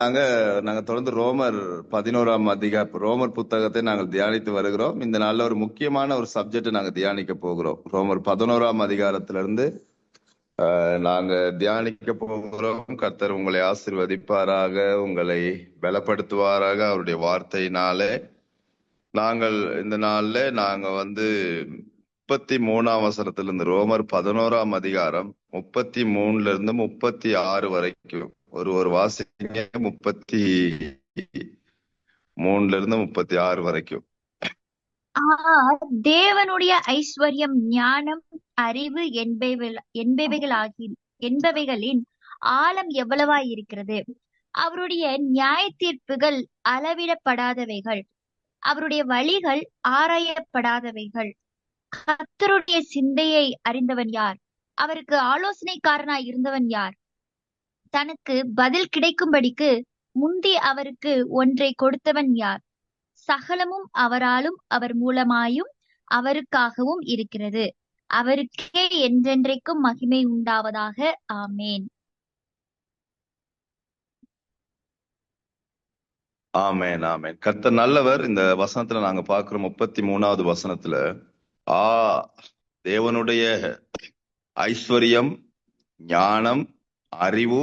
நாங்க நாங்க தொடர்ந்து ரோமர் 11ஆம் ரோமர் புத்தகத்தை நாங்கள் தியானித்து வருகிறோம். இந்த நாள்ல ஒரு முக்கியமான ஒரு சப்ஜெக்ட் நாங்க தியானிக்க போகிறோம். ரோமர் 11ஆம் அதிகாரத்திலிருந்து நாங்க தியானிக்க போகிறோம். கர்த்தர் உங்களை ஆசீர்வதிப்பாராக, உங்களை பலப்படுத்துவாராக அவருடைய வார்த்தையினாலே. நாங்கள் இந்த நாள்ல நாங்க 33ஆம் வசனத்திலிருந்து ரோமர் 11ஆம் அதிகாரம் 33ல இருந்து 36 வரைக்கும் ஒரு வாசிங்க. 33ல இருந்து 36 வரைக்கும். தேவனுடைய ஐஸ்வர்யம், ஞானம், அறிவு என்பவைகளின் ஆழம் எவ்வளவாய் இருக்கிறது! அவருடைய நியாய தீர்ப்புகள் அளவிடப்படாதவைகள், அவருடைய வழிகள் ஆராயப்படாதவைகள். கர்த்தருடைய சிந்தையை அறிந்தவன் யார்? அவருக்கு ஆலோசனைக்காரனாய் இருந்தவன் யார்? தனக்கு பதில் கிடைக்கும்படிக்கு முந்தி அவருக்கு ஒன்றை கொடுத்தவன் யார்? சகலமும் அவராலும் அவர் மூலமாயும் அவருக்காகவும் இருக்கிறது. அவருக்கே என்றென்றைக்கும் மகிமை உண்டாவதாக. ஆமேன். ஆமேன் ஆமேன். கர்த்தர் நல்லவர். இந்த வசனத்துல நாங்க பாக்குறோம் 33வது வசனத்துல தேவனுடைய ஐஸ்வர்யம், ஞானம், அறிவு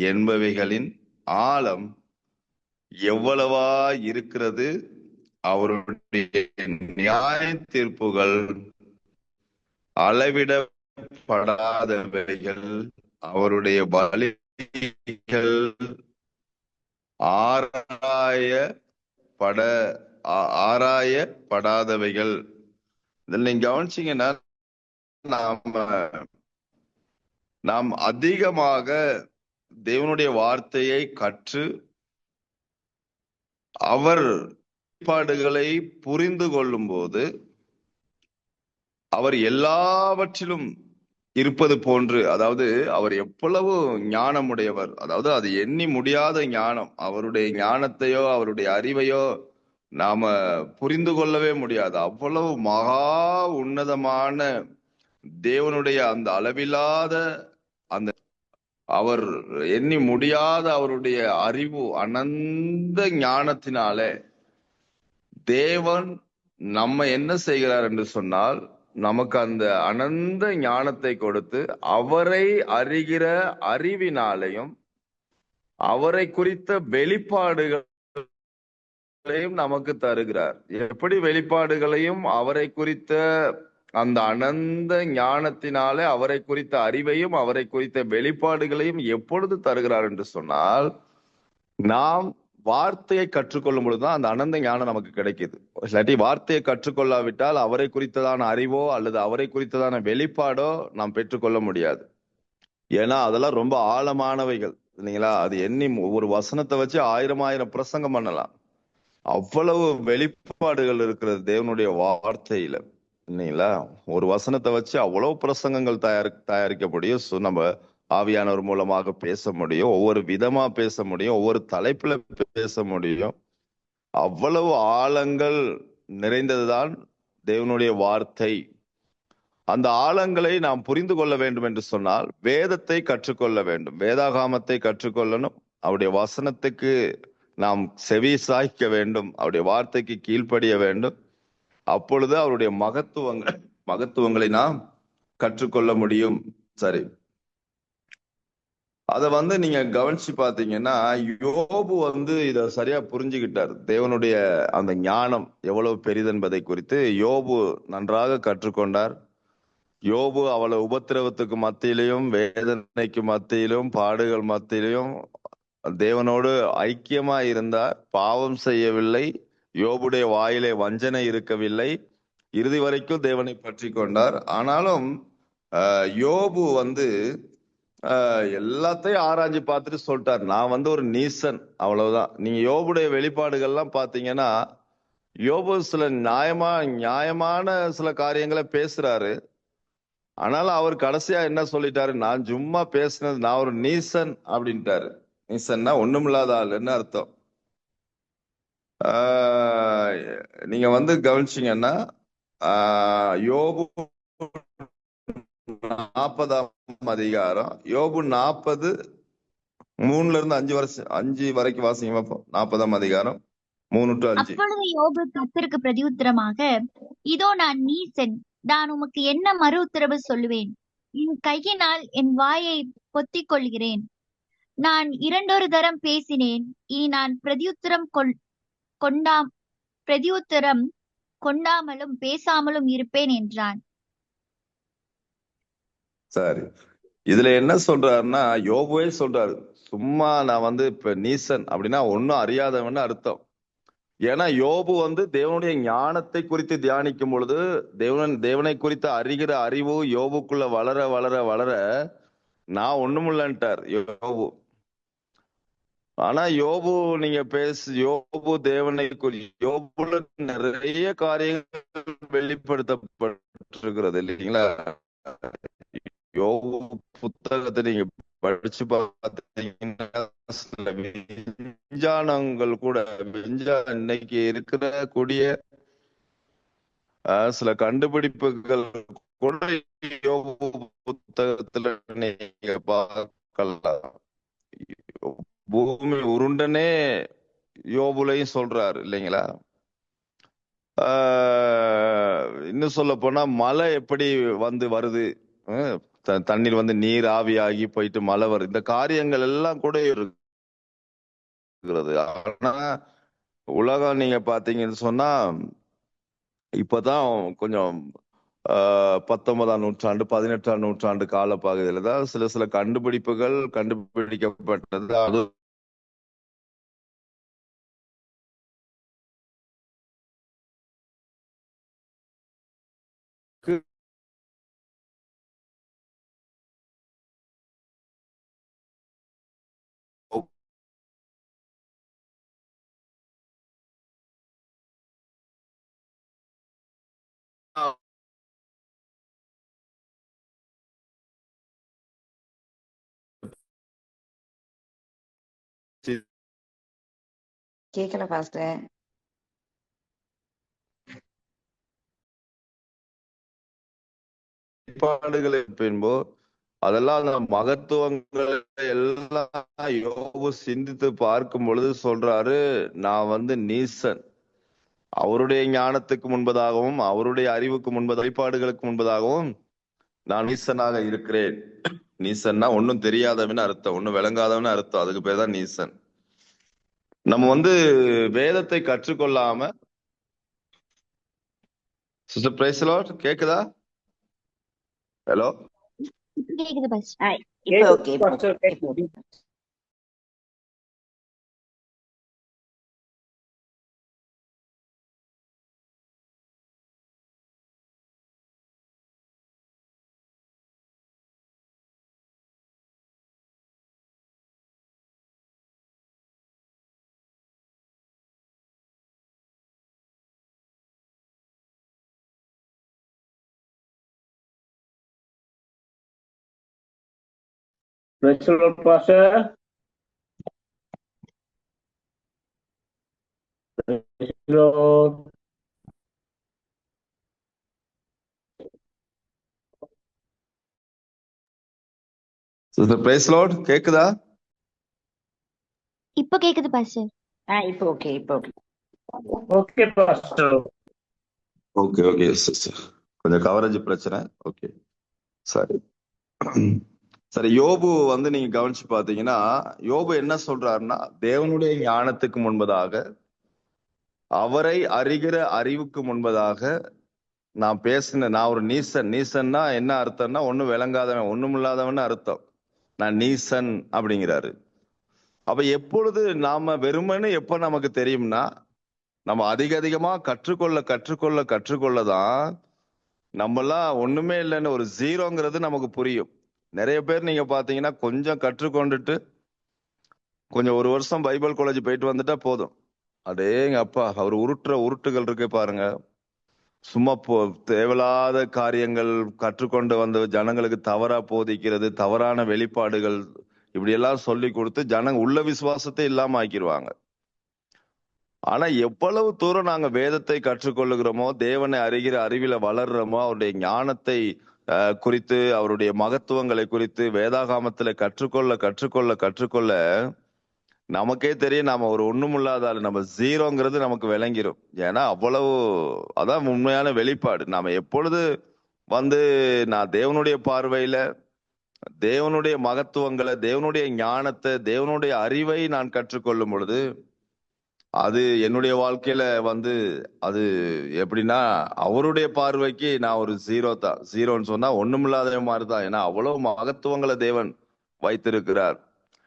என்பவைகளின் ஆழம் எவ்வளவா இருக்கிறது, அவருடைய நியாய தீர்ப்புகள் அளவிடப்படாதவைகள், அவருடைய பலிகள் ஆராயப்படாதவைகள். இதில் நீங்க கவனிச்சீங்கன்னா நாம் அதிகமாக தேவனுடைய வார்த்தையை கற்று அவர் ஏற்பாடுகளை புரிந்து கொள்ளும் போது அவர் எல்லாவற்றிலும் இருப்பது போன்று, அதாவது அவர் எவ்வளவு ஞானமுடையவர், அதாவது அது எண்ணி முடியாத ஞானம். அவருடைய ஞானத்தையோ அவருடைய அறிவையோ நாம புரிந்து கொள்ளவே முடியாது. அவ்வளவு மகா உன்னதமான தேவனுடைய அந்த அளவில்லாத அந்த அவர் எண்ணி முடியாத அவருடைய அறிவு, அனந்த ஞானத்தினாலே தேவன் நம்ம என்ன செய்கிறார் என்று சொன்னால், நமக்கு அந்த அனந்த ஞானத்தை கொடுத்து அவரை அறிகிற அறிவினாலையும் அவரை குறித்த வெளிப்பாடுகளையும் நமக்கு தருகிறார். எப்படி வெளிப்பாடுகளையும் அவரை குறித்த அந்த அனந்த ஞானத்தினாலே அவரை குறித்த அறிவையும் அவரை குறித்த வெளிப்பாடுகளையும் எப்பொழுது தருகிறார் என்று சொன்னால், நாம் வார்த்தையை கற்றுக்கொள்ளும் பொழுதுதான் அந்த அனந்த ஞானம் நமக்கு கிடைக்குது. இல்லாட்டி வார்த்தையை கற்றுக்கொள்ளாவிட்டால் அவரை குறித்ததான அறிவோ அல்லது அவரை குறித்ததான வெளிப்பாடோ நாம் பெற்றுக்கொள்ள முடியாது. ஏன்னா அதெல்லாம் ரொம்ப ஆழமானவைகள் இல்லைங்களா? அது எண்ணி ஒரு வசனத்தை வச்சு ஆயிரம் பிரசங்கம் பண்ணலாம். அவ்வளவு வெளிப்பாடுகள் இருக்கிறது தேவனுடைய வார்த்தையில இல்லைங்களா? ஒரு வசனத்தை வச்சு அவ்வளவு பிரசங்கங்கள் தயாரிக்க முடியும். நம்ம ஆவியானவர் மூலமாக பேச முடியும், ஒவ்வொரு விதமா பேச முடியும், ஒவ்வொரு தலைப்புல பேச முடியும். அவ்வளவு ஆழங்கள் நிறைந்ததுதான் தேவனுடைய வார்த்தை. அந்த ஆழங்களை நாம் புரிந்து கொள்ள வேண்டும் என்று சொன்னால் வேதத்தை கற்றுக்கொள்ள வேண்டும், வேதாகாமத்தை கற்றுக்கொள்ளணும், அவருடைய வசனத்துக்கு நாம் செவி சாய்க்க வேண்டும், அவருடைய வார்த்தைக்கு கீழ்ப்படிய வேண்டும். அப்பொழுது அவருடைய மகத்துவங்களை நாம் கற்றுக்கொள்ள முடியும். சரி, அத நீங்க கவனிச்சு பாத்தீங்கன்னா யோபு இத சரியா புரிஞ்சுக்கிட்டார். தேவனுடைய அந்த ஞானம் எவ்வளவு பெரிதென்பதை குறித்து யோபு நன்றாக கற்றுக்கொண்டார். யோபு அவ்வளவு உபத்திரவத்துக்கு மத்தியிலையும் வேதனைக்கு மத்தியிலும் பாடுகள் மத்தியிலும் தேவனோடு ஐக்கியமா இருந்தார். பாவம் செய்யவில்லை, யோபுடைய வாயிலே வஞ்சனை இருக்கவில்லை, இறுதி வரைக்கும் தேவனை பற்றி கொண்டார். ஆனாலும் யோபு எல்லாத்தையும் ஆராய்ஞ்சு பார்த்துட்டு சொல்லிட்டார், நான் ஒரு நீசன், அவ்வளவுதான். நீங்க யோபுடைய வெளிப்பாடுகள்லாம் பாத்தீங்கன்னா யோபு சில நியாயமான சில காரியங்களை பேசுறாரு. ஆனாலும் அவர் கடைசியா என்ன சொல்லிட்டாரு, நான் சும்மா பேசினது, நான் ஒரு நீசன் அப்படின்ட்டாரு. நீசன்னா ஒண்ணுமில்லாத ஆள் என்ன அர்த்தம்? நீங்க கவனிச்சீங்கன்னா யோபு 40ஆம் அதிகாரம், யோபு 40 3 to 5 வருஷம் 5 வரைக்கும் வாசிங்க பார்ப்போம். 40ஆம் அதிகாரம் 3 to 5. அப்பொழுது யோபு கர்த்தருக்கு பிரதியுத்தரமாக, இதோ நான் நீசன், நான் உமக்கு என்ன மறு உத்தரவு சொல்லுவேன்? என் கையினால் என் வாயை பொத்திக் கொள்கிறேன். நான் 2 தரம் பேசினேன், இனி நான் பிரதியுத்தரம் கொண்டாமலும் பேசாமலும் இருப்பேன் என்றான். சரி, இதுல என்ன சொல்றாருன்னா, யோபுவே சொல்றாரு, சும்மா நான் இப்ப நீசன் அப்படின்னா ஒன்னும் அறியாதவன்னு அர்த்தம். ஏன்னா யோபு தேவனுடைய ஞானத்தை குறித்து தியானிக்கும் பொழுது தேவனை குறித்து அறிகிற அறிவு யோபுக்குள்ள வளர வளர வளர நான் ஒண்ணுமில்லன்ட்டார் யோபு. ஆனா யோபு நீங்க யோபு தேவனை யோபுல நிறைய காரியங்கள் வெளிப்படுத்தப்பட்டிருக்கிறது இல்லைங்களா? யோபு புத்தகத்தை நீங்க படிச்சு பார்த்தீங்கன்னா சில விஞ்ஞானங்கள் கூட இன்னைக்கு இருக்கிற கூடிய சில கண்டுபிடிப்புகள் கூட யோபு புத்தகத்துல நீங்க பார்க்கலாம். பூமி உருண்டனே யோபுலையும் சொல்றாரு இல்லைங்களா? இன்னும் சொல்ல போனா மழை எப்படி வருது, தண்ணீர் நீர் ஆவியாகி போயிட்டு மழை வருது, இந்த காரியங்கள் எல்லாம் கூட இருக்கிறது. ஆனா உலகம் நீங்க பாத்தீங்கன்னு சொன்னா இப்பதான் கொஞ்சம் 19ஆம் நூற்றாண்டு 18ஆம் நூற்றாண்டு கால பகுதியில தான் சில கண்டுபிடிப்புகள் கண்டுபிடிக்கப்பட்டது. அது கேக்கல பாஸ்டர். வெளிப்பாடுகளை பின்போ அதெல்லாம் அந்த மகத்துவங்களை எல்லாம் யோபு சிந்தித்து பார்க்கும் பொழுது சொல்றாரு, நான் நீசன், அவருடைய ஞானத்துக்கு முன்பதாகவும் அவருடைய அறிவுக்கு முன்பதாக வெளிப்பாடுகளுக்கு முன்பதாகவும் நான் நீசனாக இருக்கிறேன். நீசன்னா ஒன்னும் தெரியாதவன்னு அர்த்தம், ஒன்னும் விளங்காதவன்னு அர்த்தம். அதுக்கு பேர் தான் நீசன். நம்ம வேதத்தை கற்றுக்கொள்ளாம சிஸ்டர் பிரைஸ் தி லார்ட் கேக்குதா? ஹலோ, கேக்குது பாஸ். இப்போ okay. Praise the Lord, Pastor. Praise the Lord. Sister praise the Lord கேக்குதா? இப்ப கேக்குது பாஸ்டர். இப்போ okay. Okay, Pastor. Okay sister, கொஞ்சம் கவரேஜ் பிரச்சனை. ஓகே, சரி யோபு நீங்க கவனிச்சு பாத்தீங்கன்னா யோபு என்ன சொல்றாருன்னா, தேவனுடைய ஞானத்துக்கு முன்பதாக அவரை அறிகிற அறிவுக்கு முன்பதாக நான் ஒரு நீசன்னா என்ன அர்த்தம்னா ஒண்ணும் விளங்காதவன் ஒண்ணும் இல்லாதவன் அர்த்தம். நான் நீசன் அப்படிங்கிறாரு. அப்ப எப்பொழுது நாம வெறுமனே எப்ப நமக்கு தெரியும்னா, நம்ம அதிகமா கற்றுக்கொள்ளதான் நம்மலாம் ஒண்ணுமே இல்லைன்னு ஒரு ஜீரோங்கிறது நமக்கு புரியும். நிறைய பேர் நீங்க பாத்தீங்கன்னா கொஞ்சம் கற்றுக்கொண்டுட்டு கொஞ்சம் 1 வருஷம் பைபிள் காலேஜ் போயிட்டு வந்துட்டா போதும், அடேங்க அப்பா அவர் உருட்டுகள் இருக்கு பாருங்க, சும்மா தேவையில்லாத காரியங்கள் கற்றுக்கொண்டு ஜனங்களுக்கு தவறா போதிக்கிறது, தவறான வெளிப்பாடுகள், இப்படி எல்லாம் சொல்லி கொடுத்து உள்ள விசுவாசத்தை இல்லாம ஆக்கிடுவாங்க. ஆனா எவ்வளவு தூரம் நாங்க வேதத்தை கற்றுக்கொள்ளுகிறோமோ, தேவனை அறிகிற அறிவில வளர்றோமோ, அவருடைய ஞானத்தை குறித்து, அவருடைய மகத்துவங்களை குறித்து வேதாகாமத்துல கற்றுக்கொள்ள கற்றுக்கொள்ள கற்றுக்கொள்ள நமக்கே தெரியும் நாம ஒரு ஒண்ணுமில்லாத ஆளு, நம்ம ஜீரோங்கிறது நமக்கு விளங்கிரும். ஏன்னா அவ்வளவு அதான் உண்மையான வெளிப்பாடு. நாம எப்பொழுது வந்து நான் தேவனுடைய பார்வையில தேவனுடைய மகத்துவங்களை, தேவனுடைய ஞானத்தை, தேவனுடைய அறிவை நான் கற்றுக்கொள்ளும் பொழுது அது என்னுடைய வாழ்க்கையில வந்து அது எப்படின்னா அவருடைய பார்வைக்கு நான் ஒரு ஜீரோ தான். ஜீரோன்னு சொன்னா ஒண்ணுமில்லாத மாதிரி தான். ஏன்னா அவ்வளவு மகத்துவங்களை தேவன் வைத்திருக்கிறார்.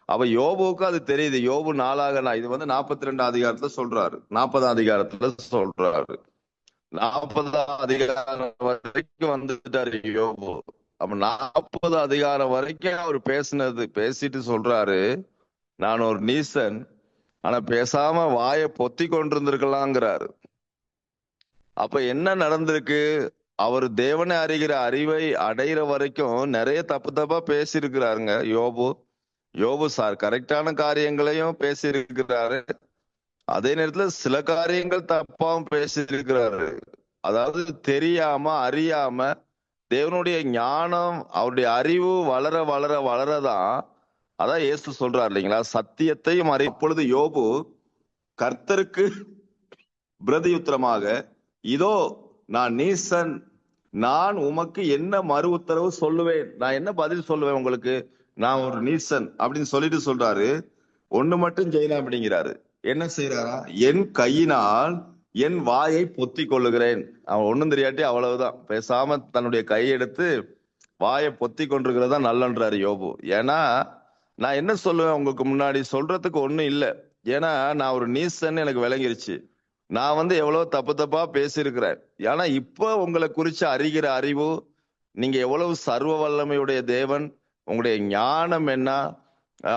அப்ப யோபுவுக்கு அது தெரியுது. யோபு 4 நான் இது வந்து 42 அதிகாரத்துல சொல்றாரு, 40 அதிகாரத்துல சொல்றாரு, 40 அதிகாரம் வரைக்கும் வந்துட்டாரு யோபு. அப்ப 40 அதிகாரம் வரைக்கும் அவர் பேசிட்டு சொல்றாரு, நான் ஒரு நீசன், ஆனா பேசாம வாயை பொத்தி கொண்டிருந்திருக்கலாங்கிறாரு. அப்ப என்ன நடந்திருக்கு? அவர் தேவனை அறிகிற அறிவை அடைகிற வரைக்கும் நிறைய தப்பா பேசியிருக்கிறாருங்க யோபு. யோபு கரெக்டான காரியங்களையும் பேசியிருக்கிறாரு, அதே நேரத்துல சில காரியங்கள் தப்பாவும் பேசியிருக்கிறாரு. அதாவது தெரியாம அறியாம தேவனுடைய ஞானம், அவருடைய அறிவு வளர வளர வளரதான். அதான் இயேசு சொல்றாரு இல்லைங்களா, சத்தியத்தையும் அப்பொழுது யோபு கர்த்தருக்கு பிரதியுத்தரமாக, இதோ நான் நீசன், நான் உமக்கு என்ன மறு உத்தரவு சொல்லுவேன், நான் என்ன பதில் சொல்லுவேன் உங்களுக்கு, நான் ஒரு நீசன் அப்படின்னு சொல்லிட்டு சொல்றாரு. ஒண்ணு மட்டும் செய்யலாம் அப்படிங்கிறாரு. என்ன செய்யறாரா? என் கையினால் என் வாயை பொத்தி கொள்ளுகிறேன். அவன் ஒண்ணும் தெரியாட்டி அவ்வளவுதான், பேசாம தன்னுடைய கையெடுத்து வாயை பொத்தி கொண்டிருக்கிறதா நல்லன்றாரு யோபு. ஏன்னா நான் என்ன சொல்லுவேன் உங்களுக்கு முன்னாடி சொல்றதுக்கு ஒண்ணும் இல்லை. ஏன்னா நான் ஒரு நீசன் எனக்கு விளங்கிருச்சு. நான் வந்து எவ்வளவு தப்பா பேசியிருக்கிறேன். ஏன்னா இப்ப உங்களை குறிச்சு அறிகிற அறிவு, நீங்க எவ்வளவு சர்வ வல்லமையுடைய தேவன், உங்களுடைய ஞானம் என்ன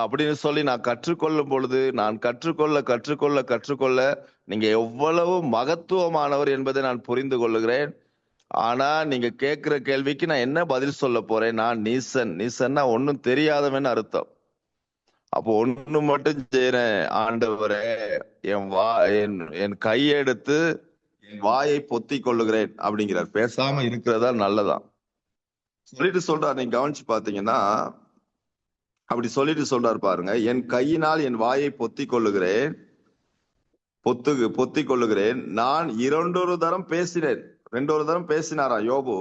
அப்படின்னு சொல்லி நான் கற்றுக்கொள்ளும் பொழுது, நான் கற்றுக்கொள்ள கற்றுக்கொள்ள கற்றுக்கொள்ள நீங்க எவ்வளவு மகத்துவமானவர் என்பதை நான் புரிந்து கொள்ளுகிறேன். ஆனா நீங்க கேட்கிற கேள்விக்கு நான் என்ன பதில் சொல்ல போறேன்? நான் நீசன். நீசன்னா ஒன்னும் தெரியாதவன் அர்த்தம். அப்போ ஒண்ணு மட்டும் செய்யறேன், ஆண்டவரே என் கையெடுத்து என் வாயை பொத்தி கொள்ளுகிறேன் அப்படிங்கிறார். பேசாம இருக்கிறதா நல்லதான் சொல்லிட்டு சொல்றாரு. நீங்க கவனிச்சு பாத்தீங்கன்னா அப்படி சொல்லிட்டு சொல்றாரு பாருங்க, என் கையினால் என் வாயை பொத்தி கொள்ளுகிறேன், பொத்தி கொள்ளுகிறேன். நான் 2 தரம் பேசினேன். 2 தரம் பேசினாரா யோபு.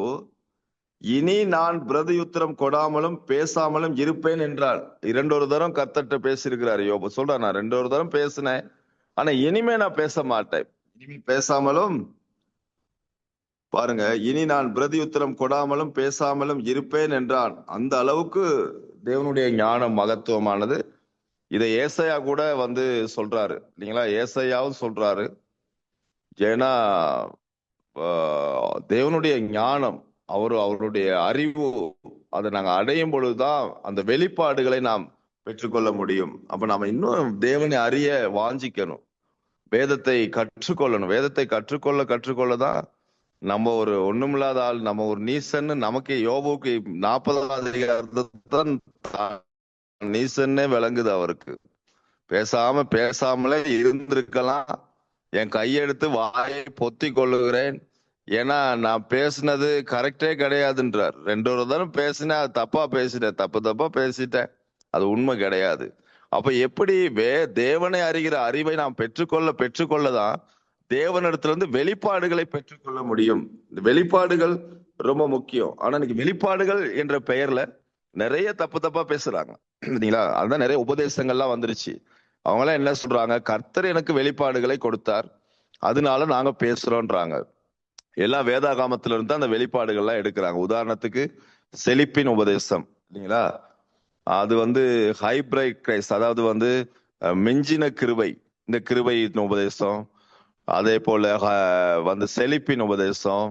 இனி நான் பிரதியுத்தரம் கொடாமலும் பேசாமலும் இருப்பேன் என்றால் 2 தரம் கர்த்தர்ட்ட பேசியிருக்கிறார் யோபு. சொல்றார், நான் 2 தரம் பேசினேன், ஆனா இனிமே நான் பேச மாட்டேன், இனிமே பேசாமலும் பாருங்க, இனி நான் பிரதியுத்தரம் கொடாமலும் பேசாமலும் இருப்பேன் என்றான். அந்த அளவுக்கு தேவனுடைய ஞானம் மகத்துவமானது. இதை ஏசாயா கூட வந்து சொல்றாரு இல்லைங்களா, ஏசாயாவும் சொல்றாரு. ஏன்னா தேவனுடைய ஞானம், அவருடைய அறிவு, அதை நாங்க அடையும் பொழுதுதான் அந்த வெளிப்பாடுகளை நாம் பெற்றுக்கொள்ள முடியும். அப்ப நாம இன்னும் தேவனை அறிய வாஞ்சிக்கணும், வேதத்தை கற்றுக்கொள்ளணும். வேதத்தை கற்றுக்கொள்ளதான் நம்ம ஒரு ஒண்ணுமில்லாத ஆள், நம்ம ஒரு நீசன்னு நமக்கு யோபுக்கு 40 அதிகாரத்தான் நீசன்னே விளங்குது அவருக்கு. பேசாமலே இருந்திருக்கலாம், என் கையெடுத்து வாயை பொத்தி கொள்ளுகிறேன், ஏன்னா நான் பேசினது கரெக்டே கிடையாதுன்றார். 2 தரம் பேசினேன், அது தப்பா பேசிட்டேன், அது உண்மை கிடையாது. அப்ப எப்படி தேவனை அறிகிற அறிவை நாம் பெற்றுக்கொள்ளதான் தேவனிடத்துல இருந்து வெளிப்பாடுகளை பெற்றுக்கொள்ள முடியும். இந்த வெளிப்பாடுகள் ரொம்ப முக்கியம். ஆனா இன்னைக்கு வெளிப்பாடுகள் என்ற பெயர்ல நிறைய தப்பா பேசுறாங்க இல்லைங்களா. அதுதான் நிறைய உபதேசங்கள்லாம் வந்துருச்சு. அவங்க எல்லாம் என்ன சொல்றாங்க, கர்த்தர் எனக்கு வெளிப்பாடுகளை கொடுத்தார், அதனால நாங்க பேசுறோம்ன்றாங்க. எல்லாம் வேதாகாமத்துல இருந்து அந்த வெளிப்பாடுகள்லாம் எடுக்கிறாங்க. உதாரணத்துக்கு செழிப்பின் உபதேசம் இல்லைங்களா, அது வந்து ஹைபிரைட் கிரைஸ், அதாவது வந்து மிஞ்சின கிருபை, இந்த கிருபையின் உபதேசம். அதே போல வந்து செழிப்பின் உபதேசம்.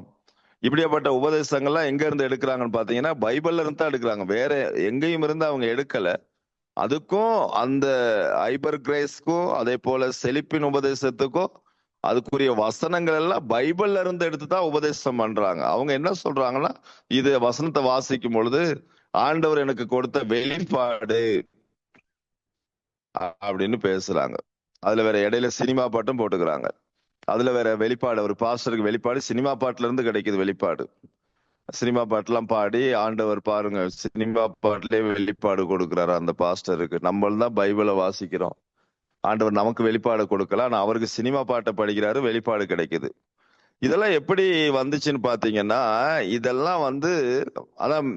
இப்படியாப்பட்ட உபதேசங்கள்லாம் எங்க இருந்து எடுக்கிறாங்கன்னு பாத்தீங்கன்னா பைபிள்ல இருந்து தான் எடுக்கிறாங்க, வேற எங்கேயும் இருந்து அவங்க எடுக்கல. அதுக்கும் அந்த ஹைபர் கிரைஸ்க்கும் அதே போல செழிப்பின் உபதேசத்துக்கும் அதுக்குரிய வசனங்கள் எல்லாம் பைபிள்ல இருந்து எடுத்துதான் உபதேசம் பண்றாங்க. அவங்க என்ன சொல்றாங்கன்னா, இது வசனத்தை வாசிக்கும் பொழுது ஆண்டவர் எனக்கு கொடுத்த வெளிப்பாடு அப்படின்னு பேசுறாங்க. அதுல வேற இடையில சினிமா பாட்டும் போட்டுக்கிறாங்க. அதுல வேற வெளிப்பாடு, ஒரு பாஸ்டருக்கு வெளிப்பாடு சினிமா பாட்டுல இருந்து கிடைக்குது வெளிப்பாடு. சினிமா பாட்டுலாம் பாடி ஆண்டவர் பாருங்க சினிமா பாட்டுலயே வெளிப்பாடு கொடுக்குறாரு அந்த பாஸ்டருக்கு. நம்மள தான் பைபிளை வாசிக்கிறோம், ஆண்டவர் நமக்கு வெளிப்பாடு கொடுக்கல, ஆனா அவருக்கு சினிமா பாட்டை படிக்கிறாரு, வெளிப்பாடு கிடைக்குது. இதெல்லாம் எப்படி வந்துச்சுன்னு பாத்தீங்கன்னா, இதெல்லாம் வந்து அதான்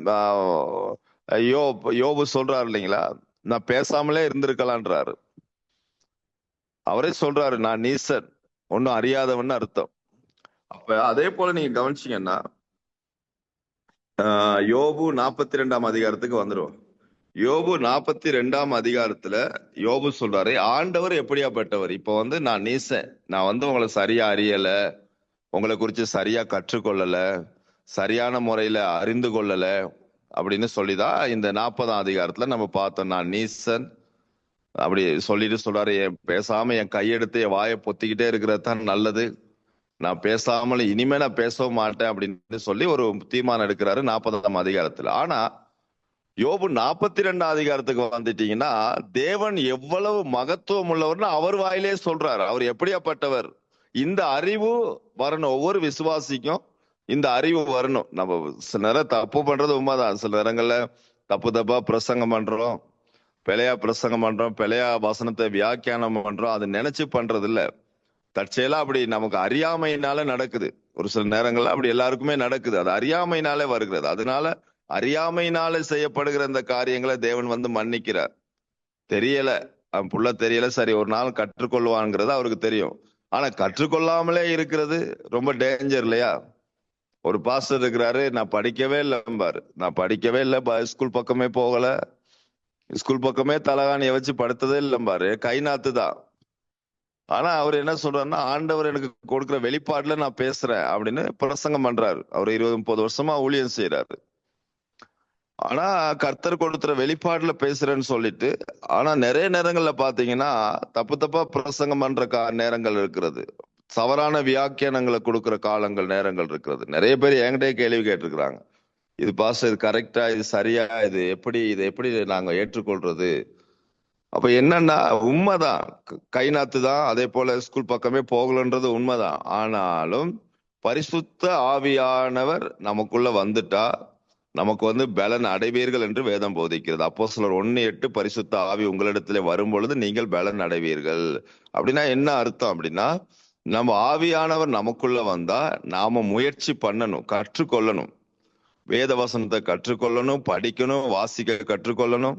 யோபு சொல்றாரு இல்லைங்களா, நான் பேசாமலே இருந்திருக்கலான்றாரு. அவரே சொல்றாரு, நான் நீசன், ஒன்னும் அறியாதவன்னு அர்த்தம். அப்ப அதே போல நீங்க கவனிச்சீங்கன்னா யோபு 42 அதிகாரத்துக்கு வந்துரும். யோபு 42 அதிகாரத்துல யோபு சொல்றாரு, ஆண்டவர் எப்படியாப்பட்டவர். இப்ப வந்து நான் நீசன், நான் வந்து உங்களை சரியா அறியல, உங்களை குறிச்சு சரியா கற்றுக்கொள்ளல, சரியான முறையில அறிந்து கொள்ளல அப்படின்னு சொல்லிதான் இந்த 40 அதிகாரத்துல நம்ம பார்த்தோம். நான் நீசன் அப்படி சொல்லிட்டு சொல்றாரு, பேசாம என் கையெடுத்து என் வாயை பொத்திக்கிட்டே இருக்கிறது தான் நல்லது, நான் பேசாமல் இனிமே நான் பேசவும் மாட்டேன் அப்படின்னு சொல்லி ஒரு தீர்மானம் எடுக்கிறாரு 40 அதிகாரத்துல. ஆனா யோபு 42 அதிகாரத்துக்கு வந்துட்டீங்கன்னா தேவன் எவ்வளவு மகத்துவம் உள்ளவர்னு அவர் வாயிலே சொல்றாரு. அவர் எப்படியாப்பட்டவர், இந்த அறிவு வரணும், ஒவ்வொரு விசுவாசிக்கும் இந்த அறிவு வரணும். நம்ம சில நேரம் தப்பு பண்றது உண்மைதான், சில நேரங்கள்ல தப்பா பிரசங்கம் பண்றோம், பிழையா பிரசங்கம் பண்றோம், பிழையா வசனத்தை வியாக்கியானம் பண்றோம், அது நினைச்சு பண்றது இல்ல, தற்செயலா அப்படி நமக்கு அறியாமையினால நடக்குது. ஒரு சில நேரங்கள்ல அப்படி எல்லாருக்குமே நடக்குது, அது அறியாமையினாலே வருகிறது. அதனால அறியாமையினால செய்யப்படுகிற இந்த காரியங்களை தேவன் வந்து மன்னிக்கிறார். தெரியல, அவன் புள்ள தெரியல, சரி ஒரு நாள் கற்றுக்கொள்வான்ங்கிறது அவருக்கு தெரியும். ஆனா கற்றுக்கொள்ளாமலே இருக்கிறது ரொம்ப டேஞ்சர் இல்லையா? ஒரு பாஸ்டர் இருக்கிறாரு, நான் படிக்கவே இல்லைம்பாரு, நான் படிக்கவே இல்லை, ஸ்கூல் பக்கமே போகல, ஸ்கூல் பக்கமே தலகாணியை வச்சு படுத்ததே இல்லைம்பாரு, கை நாத்து தான். ஆனா அவர் என்ன சொல்றாருன்னா, ஆண்டவர் எனக்கு கொடுக்குற வெளிப்பாடுல நான் பேசுறேன் அப்படின்னு பிரசங்கம் பண்றாரு. அவர் 20-30 வருஷமா ஊழியம் செய்யறாரு. ஆனா கர்த்தர் கொடுத்துற வெளிப்பாடுல பேசுறேன்னு சொல்லிட்டு, ஆனா நிறைய நேரங்கள்ல பாத்தீங்கன்னா தப்பா பிரசங்கம் பண்ற நேரங்கள் இருக்கிறது, தவறான வியாக்கியானங்களை கொடுக்கிற காலங்கள் நேரங்கள் இருக்கிறது. நிறைய பேர் என்கிட்டயே கேள்வி கேட்டிருக்கிறாங்க, இது பாஸ்டர் இது கரெக்டா, இது சரியா, இதை எப்படி நாங்க ஏற்றுக்கொள்றது. அப்ப என்னன்னா உண்மைதான், கை நாத்து தான், அதே போல ஸ்கூல் பக்கமே போகலன்றது உண்மைதான். ஆனாலும் பரிசுத்த ஆவியானவர் நமக்குள்ள வந்துட்டா நமக்கு வந்து பலன் அடைவீர்கள் என்று வேதம் போதிக்கிறது. அப்போஸ்தலர் 1:8, பரிசுத்த ஆவி உங்களிடத்திலே வரும் பொழுது நீங்கள் பலன் அடைவீர்கள். அப்படின்னா என்ன அர்த்தம் அப்படின்னா, நம்ம ஆவியானவர் நமக்குள்ள வந்தா நாம முயற்சி பண்ணணும், கற்றுக்கொள்ளணும், வேத வசனத்தை கற்றுக்கொள்ளணும், படிக்கணும், வாசிக்க கற்றுக்கொள்ளணும்.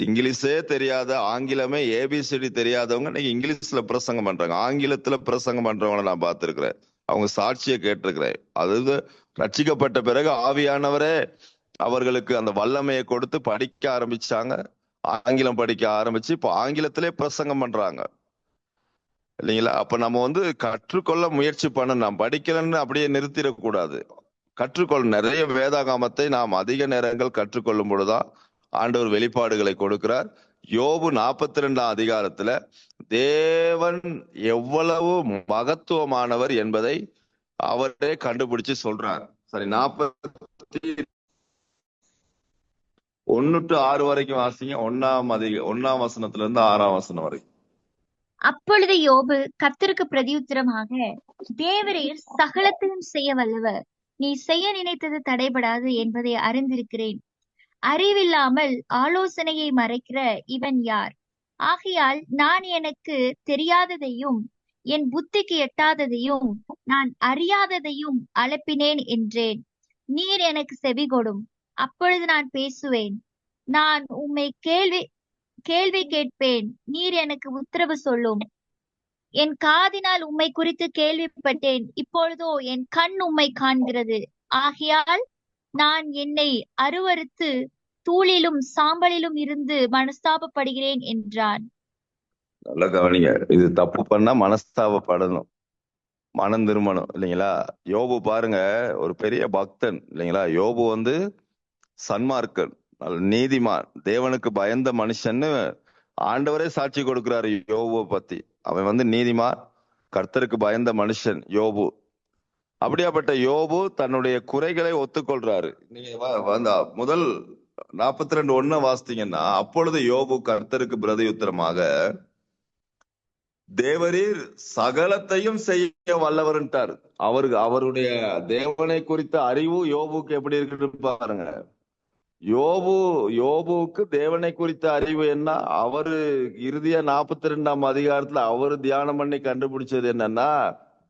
இங்கிலீஷே தெரியாத, ஆங்கிலமே ஏபிசிடி தெரியாதவங்க இன்னைக்கு இங்கிலீஷ்ல பிரசங்கம் பண்றாங்க, ஆங்கிலத்துல பிரசங்கம் பண்றவங்களை நான் பார்த்திருக்கிறேன், அவங்க சாட்சியை கேட்டிருக்கிறேன். அது ரட்சிக்கப்பட்ட பிறகு ஆவியானவரே அவர்களுக்கு அந்த வல்லமையை கொடுத்து படிக்க ஆரம்பிச்சாங்க, ஆங்கிலம் படிக்க ஆரம்பிச்சு இப்போ ஆங்கிலத்திலே பிரசங்கம் பண்றாங்க இல்லைங்களா? அப்ப நம்ம வந்து கற்றுக்கொள்ள முயற்சி பண்ணணும், நாம் படிக்கலன்னு அப்படியே நிறுத்திடக்கூடாது, கற்றுக்கொள்ள. நிறைய வேதாகமத்தை நாம் அதிக நேரங்கள் கற்றுக்கொள்ளும் பொழுதுதான் ஆண்டவர் வெளிப்பாடுகளை கொடுக்கிறார். யோபு 42 அதிகாரத்துல தேவன் எவ்வளவு மகத்துவமானவர் என்பதை அவரே கண்டுபிடிச்சு சொல்றார். சரி, 41-6 வரைக்கும் வாசிங்க. 1ஆம் வசனத்துல இருந்து 6ஆம் வசனம் வரைக்கும். அப்பொழுது யோபு கர்த்தருக்கு பிரதியுத்தரமாக, தேவரீர் சகலத்தையும் செய்ய வல்லவர், நீ செய்ய நினைத்தது தடைபடாது என்பதை அறிந்திருக்கிறேன். அறிவில்லாமல் ஆலோசனையை மறைக்கிற இவன் யார்? ஆகையால் நான் எனக்கு தெரியாததையும் என் புத்திக்கு எட்டாததையும் நான் அறியாததையும் அலப்பினேன் என்றேன். நீர் எனக்கு செவி கொடும், அப்பொழுது நான் பேசுவேன். நான் உம்மை கேள்வி கேட்பேன், நீர் எனக்கு உத்தரவு சொல்லும். என் காதினால் உம்மை குறித்து கேள்விப்பட்டேன், இப்பொழுதோ என் கண் உம்மை காண்கிறது. ஆகையால் நான் என்னை அருவருத்து தூளிலும் சாம்பலிலும் இருந்து மனஸ்தாபப்படுகிறேன் என்றான். நல்ல கவனிங்க, இது தப்பு பண்ணா மனஸ்தாபப்படணும், மனம் திரும்பணும் இல்லைங்களா? யோபு பாருங்க, ஒரு பெரிய பக்தன் இல்லைங்களா? யோபு வந்து சன்மார்க்கன், நீதிமான், தேவனுக்கு பயந்த மனுஷன்னு ஆண்டவரே சாட்சி கொடுக்கிறாரு யோபுவை பத்தி. அவன் வந்து நீதிமான், கர்த்தருக்கு பயந்த மனுஷன் யோபு. அப்படியாப்பட்ட யோபு தன்னுடைய குறைகளை ஒத்துக்கொள்றாரு. நீங்க முதல் 42:1 வாசித்தீங்கன்னா, அப்பொழுது யோபு கர்த்தருக்கு பிரதியுத்தரமாக, தேவரீர் சகலத்தையும் செய்ய வல்லவர்ன்ட்டார். அவருடைய தேவனை குறித்த அறிவு யோபுக்கு எப்படி இருக்குன்னு பாருங்க. யோபுவுக்கு தேவனை குறித்த அறிவு என்ன? அவரு இறுதியா 42ஆம் அதிகாரத்துல அவரு தியானம் பண்ணி கண்டுபிடிச்சது என்னன்னா,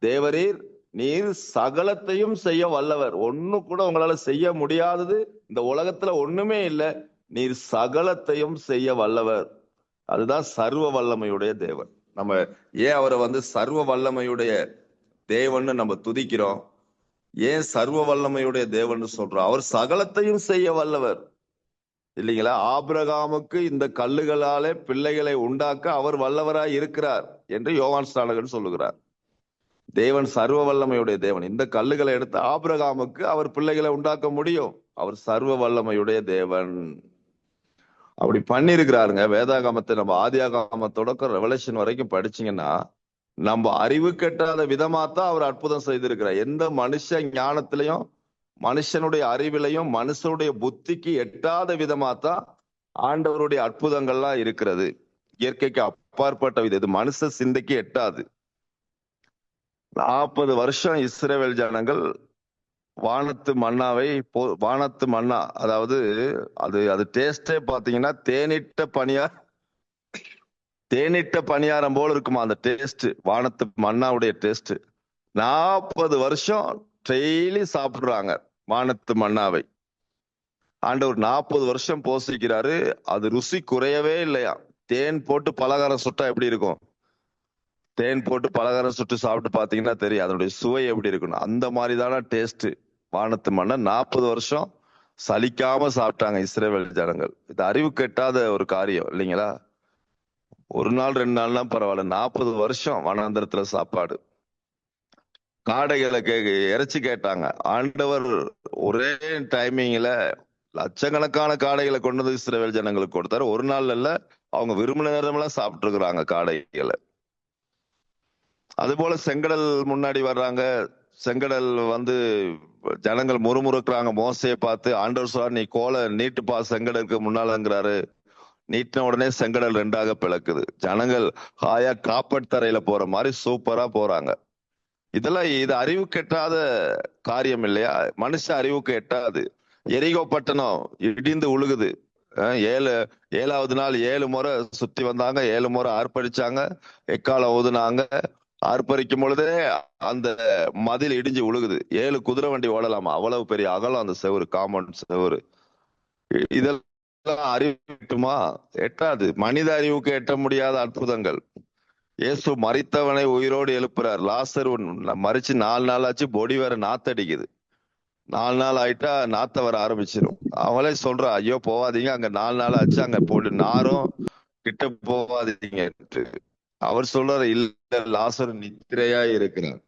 தேவரீர் நீர் சகலத்தையும் செய்ய வல்லவர். ஒண்ணு கூட உங்களால செய்ய முடியாதது இந்த உலகத்துல ஒண்ணுமே இல்லை. நீர் சகலத்தையும் செய்ய வல்லவர். அதுதான் சர்வ வல்லமையுடைய தேவன். நம்ம ஏன் அவரை சர்வ வல்லமையுடைய தேவன்னு நம்ம துதிக்கிறோம்? ஏன் சர்வ வல்லமையுடைய தேவன் சொல்றோம்? அவர் சகலத்தையும் செய்ய வல்லவர் இல்லைங்களா? ஆபிரகாமுக்கு இந்த கல்லுகளாலே பிள்ளைகளை உண்டாக்க அவர் வல்லவராய் இருக்கிறார் என்று யோவான் ஸ்நானகன் சொல்லுகிறார். தேவன் சர்வ வல்லமையுடைய தேவன். இந்த கல்லுகளை எடுத்து ஆபிரகாமுக்கு அவர் பிள்ளைகளை உண்டாக்க முடியும். அவர் சர்வ வல்லமையுடைய தேவன். அப்படி பண்ணிருக்கிறாருங்க. வேதாகமத்தை நம்ம ஆதியாகம தொடக்கம் ரெவலேஷன் வரைக்கும் படிச்சீங்கன்னா நம்ம அறிவு கெட்டாத விதமாத்தான் அவர் அற்புதம் செய்திருக்கிறார். எந்த மனுஷ ஞானத்திலையும் மனுஷனுடைய அறிவிலையும் மனுஷனுடைய புத்திக்கு எட்டாத விதமாத்தான் ஆண்டவருடைய அற்புதங்கள்லாம் இருக்கிறது. இயற்கைக்கு அப்பாற்பட்ட விதம். இது மனுஷ சிந்தைக்கு எட்டாது. 40 வருஷம் இஸ்ரவேல் ஜனங்கள் வானத்து மன்னா, அதாவது அது டேஸ்டே பாத்தீங்கன்னா தேனிட்ட பணியாரம் போல இருக்குமா அந்த டேஸ்ட். வானத்து மன்னாவுடைய டேஸ்ட் 40 வருஷம் டெய்லி சாப்பிடுறாங்க வானத்து மன்னாவை. ஆண்டவர் 40 வருஷம் போசிக்கிறாரு. அது ருசி குறையவே இல்லையா. தேன் போட்டு பலகாரம் சுட்டா எப்படி இருக்கும்? தேன் போட்டு பலகாரம் சுட்டு சாப்பிட்டு பாத்தீங்கன்னா தெரியும் அதனுடைய சுவை எப்படி இருக்கணும். அந்த மாதிரிதான டேஸ்ட் வானத்து மன்னா. 40 வருஷம் சலிக்காம சாப்பிட்டாங்க இஸ்ரவேல் ஜனங்கள். இது அறிவு கெட்டாத ஒரு காரியம் இல்லைங்களா? ஒரு நாள் 2 நாள்லாம் பரவாயில்ல, 40 வருஷம் வனாந்தரத்துல சாப்பாடு. காடைகளை இறைச்சி கேட்டாங்க. ஆண்டவர் ஒரே டைமிங்ல லட்சக்கணக்கான காடைகளை கொண்டு வந்து இஸ்ரவேல் ஜனங்களுக்கு கொடுத்தாரு. ஒரு நாள் இல்ல, அவங்க விரும்பின நேரமெல்லாம் சாப்பிட்டு இருக்கிறாங்க காடைகளை. அது போல செங்கடல் முன்னாடி வர்றாங்க. செங்கடல் ஜனங்கள் முறுமுறுக்குறாங்க. மோசையை பார்த்து ஆண்டவர் சொல்றார், நீ கோலை நீட்டுப்பா செங்கடலுக்கு முன்னாலங்கிறாரு. நீட்டின உடனே செங்கடல் 2ஆக பிளக்குது. ஜனங்கள் ஹாயா காப்பட் தரையில போற மாதிரி சூப்பரா போறாங்க. இது அறிவு கெட்டாத காரியம் இல்லையா? மனுஷ அறிவுக்கு எட்டாது. எரிகோ பட்டணம் இடிந்து உழுகுது. 7வது நாள் 7 முறை சுத்தி வந்தாங்க. 7 முறை ஆர்ப்பரிச்சாங்க. எக்காலம் ஊதுனாங்க. ஆர்ப்பரிக்கும் பொழுதே அந்த மதில் இடிஞ்சு உழுகுது. 7 குதிரை வண்டி ஓடலாமா, அவ்வளவு பெரிய அகலம் அந்த செவரு, காம்பவுண்ட் செவரு. இதெல்லாம் அறிவுமா? எட்டாது. மனித அறிவுக்கு எட்ட முடியாத அற்புதங்கள். இயேசு மரித்தவனை உயிரோடு எழுப்புறார். லாசர் மறிச்சு 4 நாள் ஆச்சு. பொடி வேற நாத்தடிக்குது. 4 நாள் ஆயிட்டா நாத்த வர ஆரம்பிச்சிடும். அவளே சொல்றா, ஐயோ போவாதீங்க, அங்க 4 நாள் ஆச்சு, அங்க போட்டு நாரும் கிட்ட போவாதீங்க. அவர் சொல்றாரு, இல்ல லாசர் நித்திரையா இருக்கிறார்.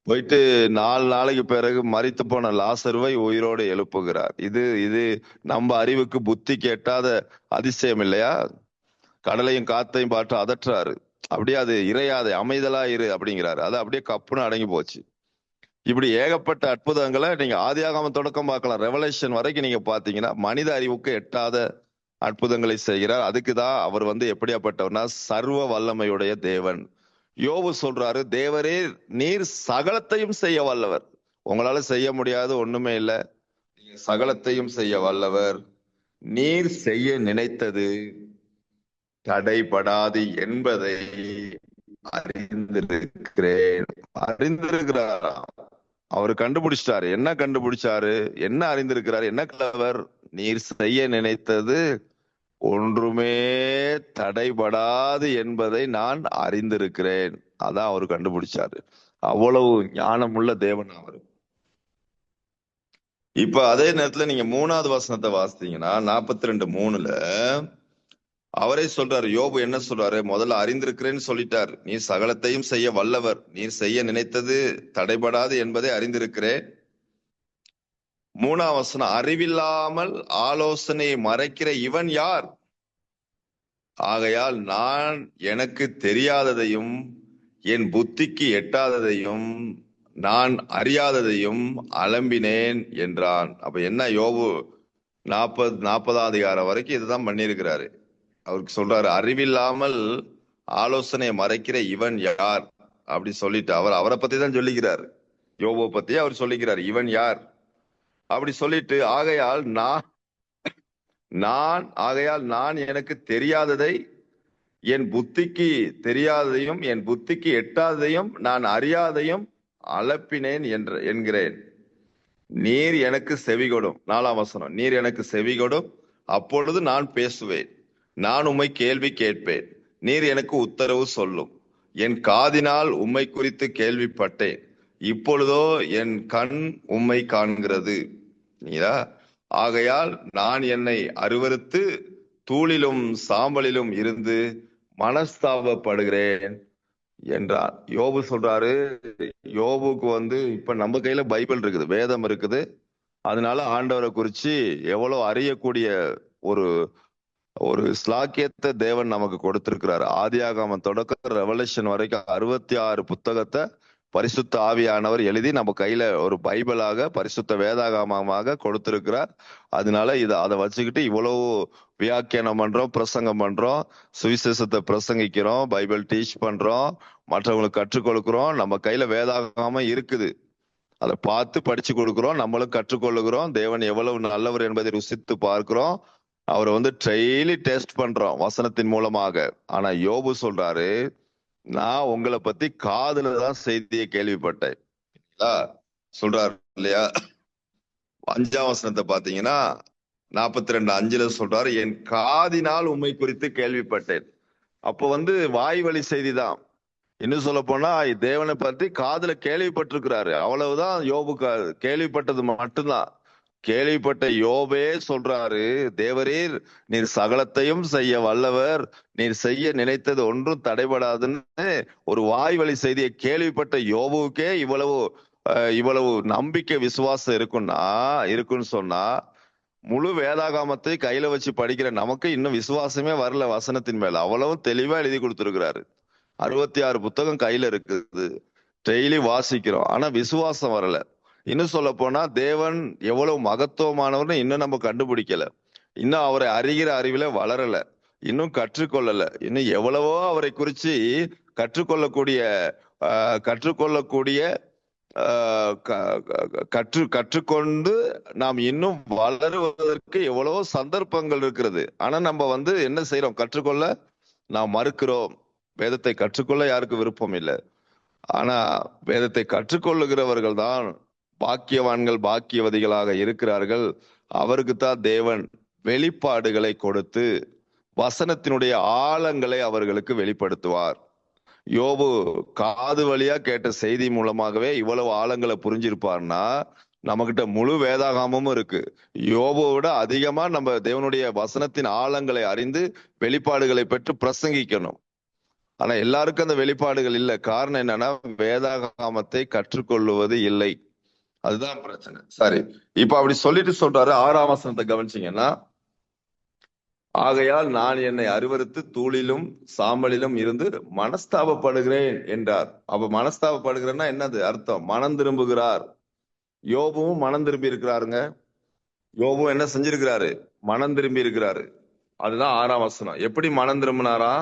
போயிட்டு 4 நாளைக்கு பிறகு மரித்து போன லாசருவை உயிரோடு எழுப்புகிறார். இது நம்ம அறிவுக்கு புத்திக்கு எட்டாத அதிசயம் இல்லையா? கடலையும் காத்தையும் பாட்டு அதற்றாரு. அப்படியே அது இறையாதே, அமைதலா இரு அப்படிங்கிறாரு. அது அப்படியே கப்புன்னு அடங்கி போச்சு. இப்படி ஏகப்பட்ட அற்புதங்களை நீங்க ஆதியாகம தொடக்கம் பார்க்கலாம். ரெவலேஷன் வரைக்கும் நீங்க பாத்தீங்கன்னா மனித அறிவுக்கு எட்டாத அற்புதங்களை செய்கிறார். அதுக்குதான் அவர் எப்படியாப்பட்டவர்னா சர்வ வல்லமையுடைய தேவன். யோபு சொல்றாரு, தேவரே நீர் சகலத்தையும் செய்ய வல்லவர். உங்களால செய்ய முடியாது ஒண்ணுமே இல்லை. நீங்க சகலத்தையும் செய்ய வல்லவர். நீர் செய்ய நினைத்தது தடைபடாது என்பதை அறிந்திருக்கிறாரா? அவரு கண்டுபிடிச்சிட்டாரு. என்ன கண்டுபிடிச்சாரு? என்ன அறிந்திருக்கிறாரு? என்ன கிளவர்? நீர் செய்ய நினைத்தது ஒன்றுமே தடைபடாது என்பதை நான் அறிந்திருக்கிறேன். அதான் அவரு கண்டுபிடிச்சாரு. அவ்வளவு ஞானமுள்ள தேவன் அவரு. இப்ப அதே நேரத்துல நீங்க 3வது வசனத்தை வாசித்தீங்கன்னா 42:3 அவரே சொல்றாரு. யோபு என்ன சொல்றாரு? முதல்ல அறிந்திருக்கிறேன்னு சொல்லிட்டார். நீ சகலத்தையும் செய்ய வல்லவர். நீர் செய்ய நினைத்தது தடைபடாது என்பதை அறிந்திருக்கிறேன். 3ஆம் வசனம், அறிவில்லாமல் ஆலோசனையை மறைக்கிற இவன் யார்? ஆகையால் நான் எனக்கு தெரியாததையும் என் புத்திக்கு எட்டாததையும் நான் அறியாததையும் அலம்பினேன் என்றான். அப்ப என்ன? யோபு 40ஆம் அதிகாரம் வரைக்கும் இதுதான் பண்ணியிருக்கிறாரு. அவருக்கு சொல்றாரு, அறிவில்லாமல் ஆலோசனையை மறைக்கிற இவன் யார் அப்படி சொல்லிட்டு அவரை பத்தி தான் சொல்லிக்கிறார். யோபை பத்தி அவர் சொல்லிக்கிறார், இவன் யார் அப்படி சொல்லிட்டு, ஆகையால் நான் எனக்கு தெரியாததை, என் புத்திக்கு தெரியாததையும் என் புத்திக்கு எட்டாததையும் நான் அறியாதையும் அலப்பினேன் என்கிறேன். நீர் எனக்கு செவிகொடும். 4ஆம் வசனம், நீர் எனக்கு செவிகொடும், அப்பொழுது நான் பேசுவேன். நான் உம்மை கேள்வி கேட்பேன், நீர் எனக்கு உத்தரவு சொல்லும். என் காதினால் உம்மை குறித்து கேள்விப்பட்டேன், இப்பொழுதோ என் கண் உம்மை காண்கிறது. நீரா, ஆகையால் நான் என்னை அருவருத்து தூளிலும் சாம்பலிலும் இருந்து மனஸ்தாபப்படுகிறேன் என்றார். யோபு சொல்றாரு, யோபுக்கு இப்ப நம்ம கையில பைபிள் இருக்குது, வேதம் இருக்குது. அதனால ஆண்டவரை குறிச்சு எவ்வளவு அறியக்கூடிய ஒரு ஒரு ஸ்லாக்கியத்தை தேவன் நமக்கு கொடுத்திருக்கிறார். ஆதியாகமம் தொடக்க ரெவலேஷன் வரைக்கும் 66 புத்தகத்தை பரிசுத்த ஆவியானவர் எழுதி நம்ம கையில ஒரு பைபிளாக, பரிசுத்த வேதாகமமாக கொடுத்திருக்கிறார். அதனால அதை வச்சுக்கிட்டு இவ்வளவு வியாக்கியானம் பண்றோம், பிரசங்கம் பண்றோம், சுவிசேஷத்தை பிரசங்கிக்கிறோம், பைபிள் டீச் பண்றோம், மற்றவங்களுக்கு கற்றுக் கொடுக்கிறோம். நம்ம கையில வேதாகமம் இருக்குது, அதை பார்த்து படிச்சு கொடுக்கிறோம், நம்மளும் கற்றுக்கொள்ளுகிறோம். தேவன் எவ்வளவு நல்லவர் என்பதை ருசித்து பார்க்கிறோம். அவரை டெய்லி டெஸ்ட் பண்றோம் வசனத்தின் மூலமாக. ஆனா யோபு சொல்றாரு, நான் உங்களை பத்தி காதுல தான் செய்தியை கேள்விப்பட்டேன் சொல்றாரு இல்லையா. 5ஆம் வசனத்தை பாத்தீங்கன்னா 42:5 சொல்றாரு, என் காதினால் உம்மை குறித்து கேள்விப்பட்டேன். அப்போ வாய் வழி செய்தி தான். இன்னும் சொல்ல போனா தேவனை பத்தி காதுல கேள்விப்பட்டிருக்கிறாரு, அவ்வளவுதான். யோபு கேள்விப்பட்டது மட்டும்தான். கேள்விப்பட்ட யோபே சொல்றாரு, தேவரீர் நீர் சகலத்தையும் செய்ய வல்லவர், நீர் செய்ய நினைத்தது ஒன்றும் தடைபடாதுன்னு ஒரு வாய் வழி செய்தியை கேள்விப்பட்ட யோபுக்கே இவ்வளவு நம்பிக்கை விசுவாசம் இருக்குன்னு சொன்னா, முழு வேதாகமத்தை கையில வச்சு படிக்கிற நமக்கு இன்னும் விசுவாசமே வரல வசனத்தின் மேல. அவ்வளவும் தெளிவா எழுதி கொடுத்திருக்கிறாரு. 66 புத்தகம் கையில இருக்குது, டெய்லி வாசிக்கிறோம், ஆனா விசுவாசம் வரல. இன்னும் சொல்ல போனா தேவன் எவ்வளவு மகத்துவமானவர்னு இன்னும் நம்ம கண்டுபிடிக்கல, இன்னும் அவரை அறிகிற அறிவில வளரல, இன்னும் கற்றுக்கொள்ளல. இன்னும் எவ்வளவோ அவரை குறிச்சு கற்றுக்கொண்டு நாம் இன்னும் வளருவதற்கு எவ்வளவோ சந்தர்ப்பங்கள் இருக்கிறது. ஆனா நம்ம என்ன செய்யறோம், கற்றுக்கொள்ள நாம் மறுக்கிறோம். வேதத்தை கற்றுக்கொள்ள யாருக்கு விருப்பம் இல்லை. ஆனா வேதத்தை கற்றுக்கொள்ளுகிறவர்கள் தான் பாக்கியவான்கள், பாக்கியவதிகளாக இருக்கிறார்கள். அவருக்குத்தான் தேவன் வெளிப்பாடுகளை கொடுத்து வசனத்தினுடைய ஆழங்களை அவர்களுக்கு வெளிப்படுத்துவார். யோபு காது வழியா கேட்ட செய்தி மூலமாகவே இவ்வளவு ஆழங்களை புரிஞ்சிருப்பார்னா, நம்மகிட்ட முழு வேதாகமமும் இருக்கு. யோபுவை விட அதிகமா நம்ம தேவனுடைய வசனத்தின் ஆழங்களை அறிந்து வெளிப்பாடுகளை பெற்று பிரசங்கிக்கணும். ஆனா எல்லாருக்கும் அந்த வெளிப்பாடுகள் இல்லை. காரணம் என்னன்னா, வேதாகமத்தை கற்றுக்கொள்ளுவது இல்லை. அதுதான் பிரச்சனை. சரி, இப்ப அப்படி சொல்லிட்டு சொல்றாரு. 6ஆம் வசனத்தை கவனிச்சீங்கன்னா, ஆகையால் நான் என்னை அருவருத்து தூளிலும் சாம்பலிலும் இருந்து மனஸ்தாபப்படுகிறேன் என்றார். அப்ப மனஸ்தாபப்படுகிறேன்னா என்னது அர்த்தம்? மனம் திரும்புகிறார். யோபுவும் மனம் திரும்பி இருக்கிறாருங்க. யோபுவும் என்ன செஞ்சிருக்கிறாரு? மனம் திரும்பி இருக்கிறாரு. அதுதான் 6ஆம் வசனம். எப்படி மனம் திரும்பினாரா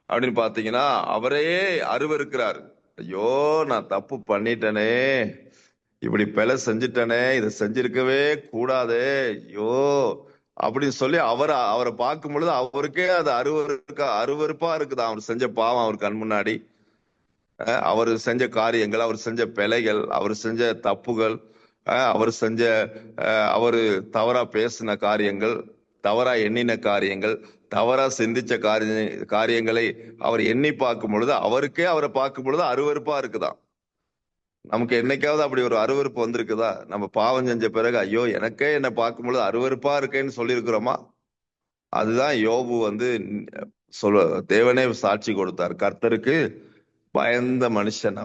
அப்படின்னு பாத்தீங்கன்னா, அவரையே அருவருக்கிறாரு. ஐயோ, நான் தப்பு பண்ணிட்டேனே, இப்படி பிழை செஞ்சுட்டனே, இதை செஞ்சிருக்கவே கூடாதே, ஐயோ அப்படின்னு சொல்லி அவரை பார்க்கும் பொழுது அவருக்கே அது அருவருப்பா இருக்குதா. அவர் செஞ்ச பாவம் அவர் கண் முன்னாடி, அவர் செஞ்ச காரியங்கள், அவர் செஞ்ச பிழைகள், அவர் செஞ்ச தப்புகள், அவரு தவறா பேசின காரியங்கள், தவறா எண்ணின காரியங்கள், தவறா சிந்திச்ச காரியங்களை அவர் எண்ணி பார்க்கும் பொழுது அவருக்கே அவரை பார்க்கும் பொழுது அருவருப்பா இருக்குதான். நமக்கு என்னைக்காவது அப்படி ஒரு அருவருப்பு வந்திருக்குதா? நம்ம பாவம் செஞ்ச பிறகு ஐயோ எனக்கே என்ன பார்க்கும் பொழுது அருவருப்பா இருக்கேன்னு சொல்லியிருக்கிறோமா? அதுதான் யோபு தேவனே சாட்சி கொடுத்தார். கர்த்தருக்கு பயந்த மனுஷன்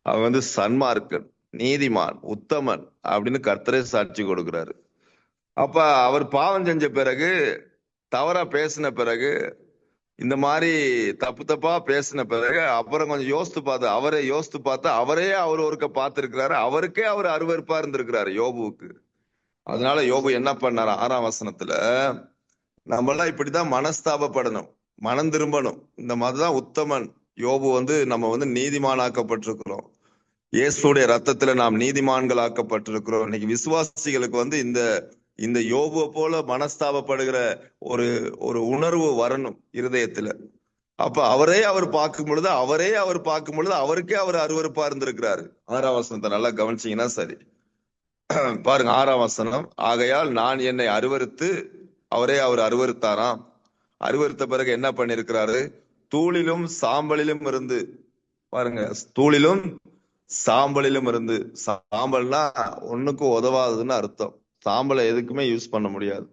அவன் சன்மார்க்கன், நீதிமான், உத்தமன் அப்படின்னு கர்த்தரே சாட்சி கொடுக்கிறாரு. அப்ப அவர் பாவம் செஞ்ச பிறகு, தவறா பேசின பிறகு, இந்த மாதிரி தப்பா பேசின பிறகு அப்புறம் கொஞ்சம் யோசித்து பார்த்து அவரே அவர் ஒருக்க பார்த்திருக்கிறாரு. அவருக்கே அவர் அருவருப்பா இருந்திருக்கிறாரு யோபுவுக்கு. அதனால யோபு என்ன பண்ணாரு? 6ஆம் வசனத்துல, நம்மளாம் இப்படிதான் மனஸ்தாபப்படணும். மனம் திரும்பணும். இந்த மாதிரிதான் உத்தமன். யோபு நம்ம நீதிமானாக்கப்பட்டிருக்கிறோம். இயேசுடைய ரத்தத்துல நாம் நீதிமான்கள் ஆக்கப்பட்டிருக்கிறோம். இன்னைக்கு விசுவாசிகளுக்கு இந்த இந்த யோபுவை போல மனஸ்தாபப்படுகிற ஒரு ஒரு உணர்வு வரணும் இருதயத்துல. அப்ப அவர் பார்க்கும் பொழுது அவருக்கே அவர் அருவருப்பா இருந்திருக்கிறாரு. 6ஆம் வசனத்தை நல்லா கவனிச்சீங்கன்னா சரி. பாருங்க 6ஆம் வசனம். ஆகையால் நான் என்னை அருவருத்து அவர் அருவருத்தாராம். அருவருத்த பிறகு என்ன பண்ணிருக்கிறாரு? தூளிலும் சாம்பலிலும் இருந்து, பாருங்க, தூளிலும் சாம்பலிலும் இருந்து. சாம்பல்னா ஒண்ணுக்கும் உதவாதுன்னு அர்த்தம். சாம்பலை எதுக்குமே யூஸ் பண்ண முடியாது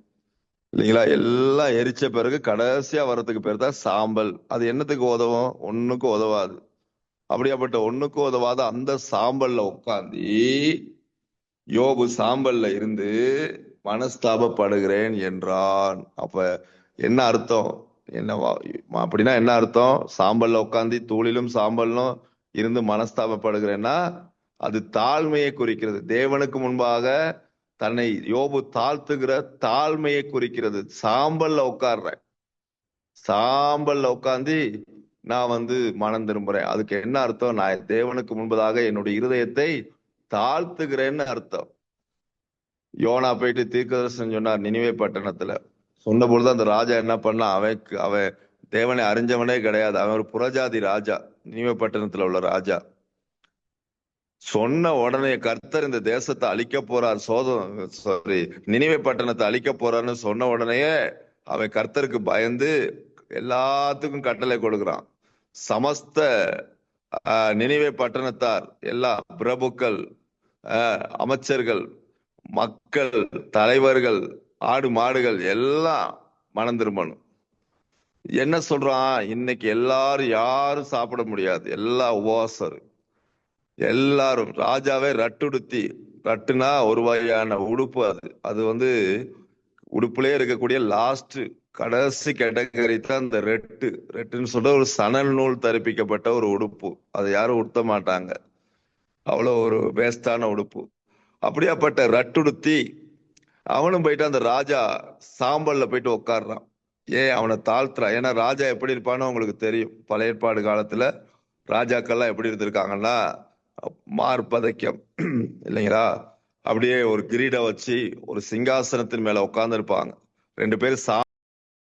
இல்லைங்களா? எல்லாம் எரிச்ச பிறகு கடைசியா வர்றதுக்கு பேர் தான் சாம்பல். அது என்னத்துக்கு உதவும்? ஒண்ணுக்கும் உதவாது. அப்படியாப்பட்ட ஒண்ணுக்கும் உதவாத அந்த சாம்பல்ல உட்காந்து யோபு சாம்பல்ல இருந்து மனஸ்தாபப்படுகிறேன் என்றான். அப்ப என்ன அர்த்தம்? அப்படின்னா என்ன அர்த்தம்? சாம்பல்ல உட்காந்து தூளிலும் சாம்பலும் இருந்து மனஸ்தாபப்படுகிறேன்னா அது தாழ்மையை குறிக்கிறது. தேவனுக்கு முன்பாக தன்னை யோபு தாழ்த்துகிற தாழ்மையை குறிக்கிறது. சாம்பல்ல உட்கார்ந்து நான் மனம் திரும்புறேன். அதுக்கு என்ன அர்த்தம்? நான் தேவனுக்கு முன்பதாக என்னுடைய இருதயத்தை தாழ்த்துகிறேன்னு அர்த்தம். யோனா போயிட்டு தீர்க்கதரிசனம் சொன்னார் நினிவே பட்டணத்துல. சொன்ன பொழுது அந்த ராஜா என்ன பண்ணா? அவன் தேவனை அறிஞ்சவனே கிடையாது. அவன் ஒரு புறஜாதி ராஜா, நினிவே பட்டணத்துல உள்ள ராஜா. சொன்ன உடனே கர்த்தர் இந்த தேசத்தை அழிக்க போறார், நினிவே பட்டணத்தை அழிக்க போறாருன்னு சொன்ன உடனேயே அவன் கர்த்தருக்கு பயந்து எல்லாத்துக்கும் கட்டளை கொடுக்கிறான். சமஸ்த நினிவே பட்டணத்தார், எல்லா பிரபுக்கள், அமைச்சர்கள், மக்கள், தலைவர்கள், ஆடு மாடுகள் எல்லாம் மனம் திரும்பணும். என்ன சொல்றான்? இன்னைக்கு எல்லாரும் யாரும் சாப்பிட முடியாது, எல்லா உபவாசம். எல்லாரும் ராஜாவே ரட்டுடுத்தி, ரட்டுனா ஒரு வகையான உடுப்பு. அது உடுப்புலயே இருக்கக்கூடிய லாஸ்ட் கடைசி கேட்டகரி தான் இந்த ரெட்டுன்னு சொல்ற ஒரு சணல் நூல் தரிப்பிக்கப்பட்ட ஒரு உடுப்பு. அதை யாரும் உடுத்த மாட்டாங்க, அவ்வளவு ஒரு வேஸ்டான உடுப்பு. அப்படியாப்பட்ட ரட்டுடுத்தி அவனும் போயிட்டு அந்த ராஜா சாம்பல்ல போயிட்டு உட்காடுறான். ஏன் அவனை தாழ்த்துறான்? ஏன்னா ராஜா எப்படி இருப்பான்னு உங்களுக்கு தெரியும். பழைய ஏற்பாடு காலத்துல ராஜாக்கள்லாம் எப்படி இருந்திருக்காங்கன்னா மார்பதைக்கம் இல்லைங்களா? அப்படியே ஒரு கிரீடம் வச்சு ஒரு சிங்காசனத்தின் மேல உட்கார்ந்து இருப்பாங்க. 2 பேரும்